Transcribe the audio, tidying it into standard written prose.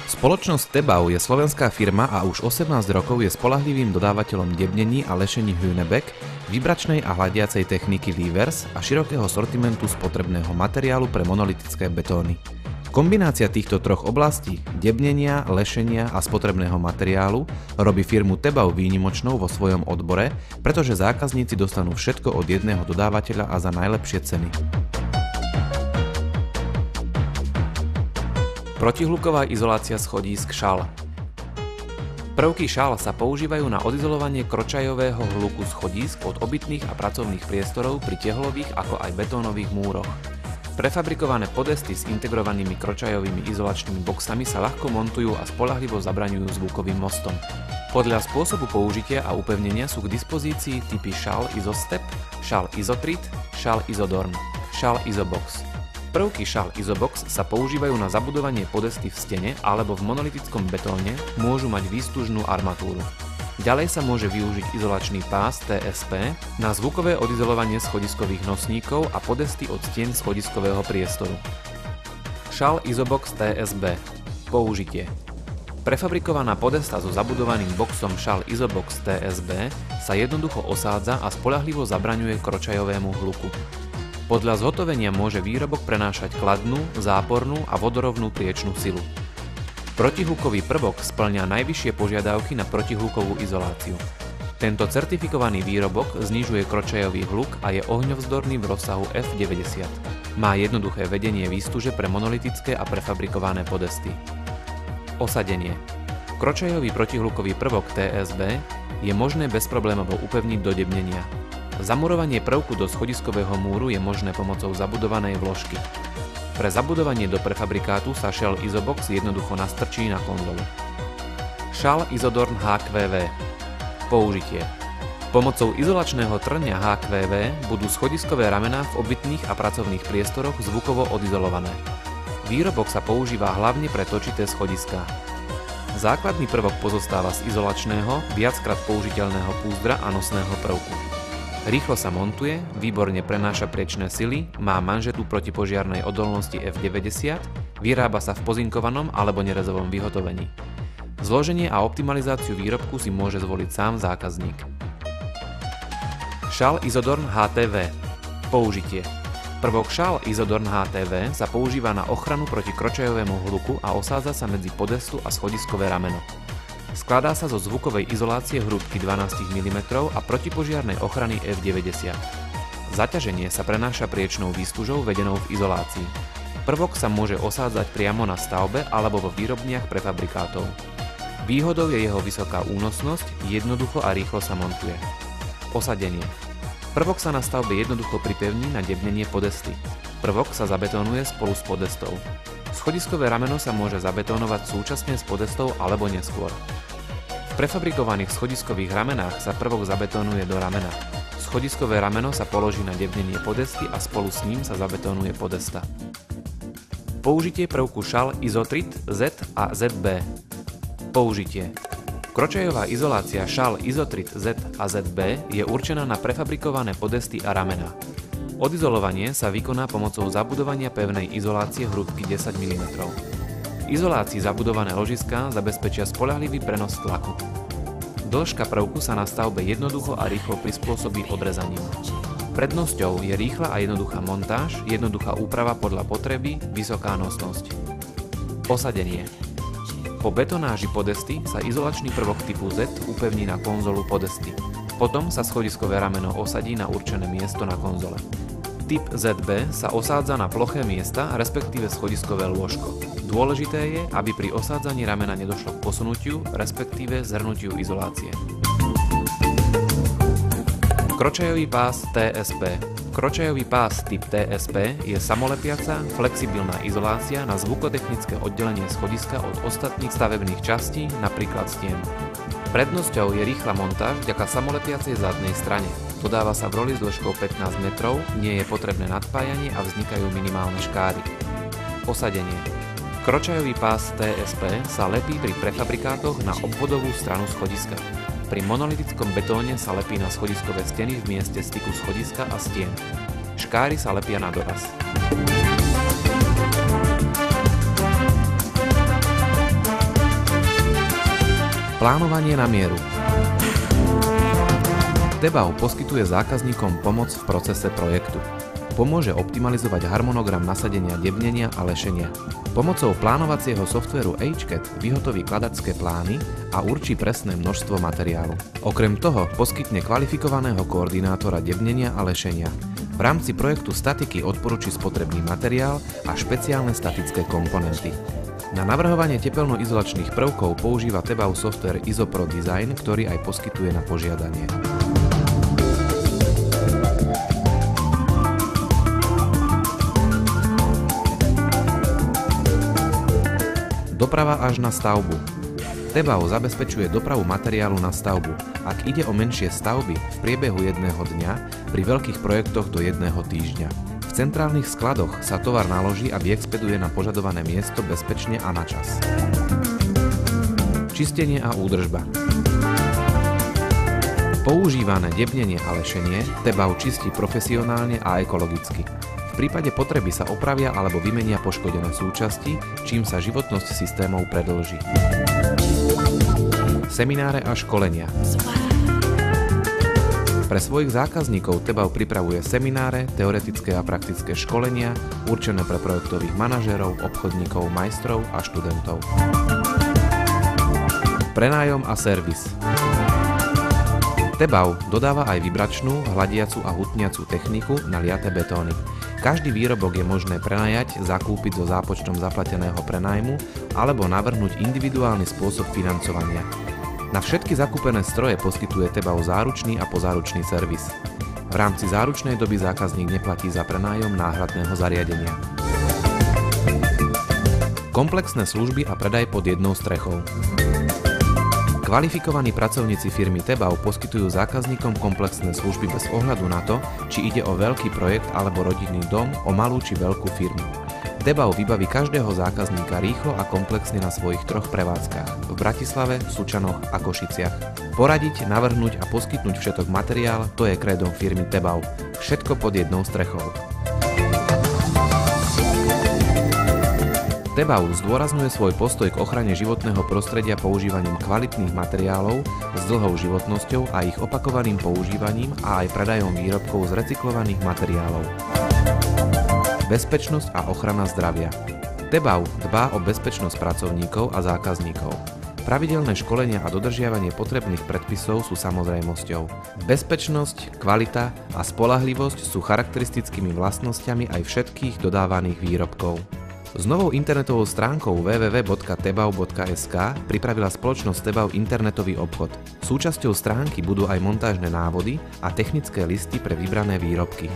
Spoločnosť Tebau je slovenská firma a už 18 rokov je spoľahlivým dodávateľom debnení a lešení Hünebeck, vibračnej a hladiacej techniky Weavers a širokého sortimentu spotrebného materiálu pre monolitické betóny. Kombinácia týchto troch oblastí, debnenia, lešenia a spotrebného materiálu, robí firmu Tebau výnimočnou vo svojom odbore, pretože zákazníci dostanú všetko od jedného dodávateľa a za najlepšie ceny. Protihluková izolácia schodísk šal. Prvky šal sa používajú na odizolovanie kročajového hluku schodísk od obytných a pracovných priestorov pri tehlových ako aj betónových múroch. Prefabrikované podesty s integrovanými kročajovými izolačnými boxami sa ľahko montujú a spoľahlivo zabraňujú zvukovým mostom. Podľa spôsobu použitia a upevnenia sú k dispozícii typy šal Izostep, šal Izotrit, šal Izodorn, šal Izobox. Prvky šal Izobox sa používajú na zabudovanie podesty v stene alebo v monolitickom betóne, môžu mať výstužnú armatúru. Ďalej sa môže využiť izolačný pás TSP na zvukové odizolovanie schodiskových nosníkov a podesty od stien schodiskového priestoru. Šal Izobox TSB. Použitie. Prefabrikovaná podesta so zabudovaným boxom šal Izobox TSB sa jednoducho osádza a spoľahlivo zabraňuje kročajovému hluku. Podľa zhotovenia môže výrobok prenášať kladnú, zápornú a vodorovnú priečnú silu. Protihlukový prvok spĺňa najvyššie požiadavky na protihlukovú izoláciu. Tento certifikovaný výrobok znižuje kročajový hluk a je ohňovzdorný v rozsahu F90. Má jednoduché vedenie výstuže pre monolitické a prefabrikované podesty. Osadenie. Kročajový protihlukový prvok TSB je možné bezproblémovo upevniť do debnenia. Zamurovanie prvku do schodiskového múru je možné pomocou zabudovanej vložky. Pre zabudovanie do prefabrikátu sa šal Izobox jednoducho nastrčí na konzolu. Šal Izodorn HQV. Použitie. Pomocou izolačného trňa HQV budú schodiskové ramená v obytných a pracovných priestoroch zvukovo odizolované. Výrobok sa používa hlavne pre točité schodiská. Základný prvok pozostáva z izolačného, viackrát použiteľného púzdra a nosného prvku. Rýchlo sa montuje, výborne prenáša priečné sily, má manžetu protipožiarnej odolnosti F90, vyrába sa v pozinkovanom alebo nerezovom vyhotovení. Zloženie a optimalizáciu výrobku si môže zvoliť sám zákazník. Šal Izodorn HTV. Použitie. Prvok šal Izodorn HTV sa používa na ochranu proti kročajovému hluku a osádza sa medzi podestu a schodiskové rameno. Skladá sa zo zvukovej izolácie hrúbky 12 mm a protipožiarnej ochrany F90. Zaťaženie sa prenáša priečnou výstužou vedenou v izolácii. Prvok sa môže osádzať priamo na stavbe alebo vo výrobniach prefabrikátov. Výhodou je jeho vysoká únosnosť, jednoducho a rýchlo sa montuje. Osadenie. Prvok sa na stavbe jednoducho pripevní na debnenie podesty. Prvok sa zabetónuje spolu s podestou. Schodiskové rameno sa môže zabetónovať súčasne s podestou alebo neskôr. V prefabrikovaných schodiskových ramenách sa prvok zabetónuje do ramena. Schodiskové rameno sa položí na debnenie podesty a spolu s ním sa zabetónuje podesta. Použitie prvku šal Izotrit Z a ZB. Použitie. Kročajová izolácia šal Izotrit Z a ZB je určená na prefabrikované podesty a ramená. Odizolovanie sa vykoná pomocou zabudovania pevnej izolácie hrúbky 10 mm. Izolácii zabudované ložiská zabezpečia spoľahlivý prenos tlaku. Dĺžka prvku sa na stavbe jednoducho a rýchlo prispôsobí odrezaním. Prednosťou je rýchla a jednoduchá montáž, jednoduchá úprava podľa potreby, vysoká nosnosť. Osadenie. Po betonáži podesty sa izolačný prvok typu Z upevní na konzolu podesty. Potom sa schodiskové rameno osadí na určené miesto na konzole. Typ ZB sa osádza na ploché miesta, respektíve schodiskové lôžko. Dôležité je, aby pri osádzaní ramena nedošlo k posunutiu, respektíve zhrnutiu izolácie. Kročajový pás TSP. Kročajový pás typ TSP je samolepiaca, flexibilná izolácia na zvukotechnické oddelenie schodiska od ostatných stavebných častí, napríklad stien. Prednosťou je rýchla montáž vďaka samolepiacej zadnej strane. Dodáva sa v roli s dĺžkou 15 metrov, nie je potrebné nadpájanie a vznikajú minimálne škáry. Osadenie. Kročajový pás TSP sa lepí pri prefabrikátoch na obvodovú stranu schodiska. Pri monolitickom betóne sa lepí na schodiskové steny v mieste styku schodiska a stien. Škáry sa lepia na doraz. Plánovanie na mieru. Tebau poskytuje zákazníkom pomoc v procese projektu. Pomôže optimalizovať harmonogram nasadenia debnenia a lešenia. Pomocou plánovacieho softvéru HCAD vyhotoví kladačské plány a určí presné množstvo materiálu. Okrem toho poskytne kvalifikovaného koordinátora debnenia a lešenia. V rámci projektu statiky odporúči spotrebný materiál a špeciálne statické komponenty. Na navrhovanie tepelno-izolačných prvkov používa Tebau software IsoPro Design, ktorý aj poskytuje na požiadanie. Doprava až na stavbu. Tebau zabezpečuje dopravu materiálu na stavbu. Ak ide o menšie stavby, v priebehu jedného dňa, pri veľkých projektoch do jedného týždňa. V centrálnych skladoch sa tovar naloží a vyexpeduje na požadované miesto bezpečne a na čas. Čistenie a údržba. Používané debnenie a lešenie Tebau čistí profesionálne a ekologicky. V prípade potreby sa opravia alebo vymenia poškodené súčasti, čím sa životnosť systémov predĺži. Semináre a školenia. Pre svojich zákazníkov Tebau pripravuje semináre, teoretické a praktické školenia určené pre projektových manažérov, obchodníkov, majstrov a študentov. Prenájom a servis. Tebau dodáva aj vibračnú, hladiacu a hutniacu techniku na liaté betóny. Každý výrobok je možné prenajať, zakúpiť so zápočtom zaplateného prenájmu alebo navrhnúť individuálny spôsob financovania. Na všetky zakúpené stroje poskytuje Tebau záručný a pozáručný servis. V rámci záručnej doby zákazník neplatí za prenájom náhradného zariadenia. Komplexné služby a predaj pod jednou strechou. Kvalifikovaní pracovníci firmy Tebau poskytujú zákazníkom komplexné služby bez ohľadu na to, či ide o veľký projekt alebo rodinný dom, o malú či veľkú firmu. Tebau vybaví každého zákazníka rýchlo a komplexne na svojich 3 prevádzkach v Bratislave, Sučanoch a Košiciach. Poradiť, navrhnúť a poskytnúť všetok materiál, to je krédom firmy Tebau. Všetko pod jednou strechou. Tebau zdôrazňuje svoj postoj k ochrane životného prostredia používaním kvalitných materiálov s dlhou životnosťou a ich opakovaným používaním a aj predajom výrobkov z recyklovaných materiálov. Bezpečnosť a ochrana zdravia. Tebau dbá o bezpečnosť pracovníkov a zákazníkov. Pravidelné školenia a dodržiavanie potrebných predpisov sú samozrejmosťou. Bezpečnosť, kvalita a spoľahlivosť sú charakteristickými vlastnosťami aj všetkých dodávaných výrobkov. S novou internetovou stránkou www.tebau.sk pripravila spoločnosť Tebau internetový obchod. Súčasťou stránky budú aj montážne návody a technické listy pre vybrané výrobky.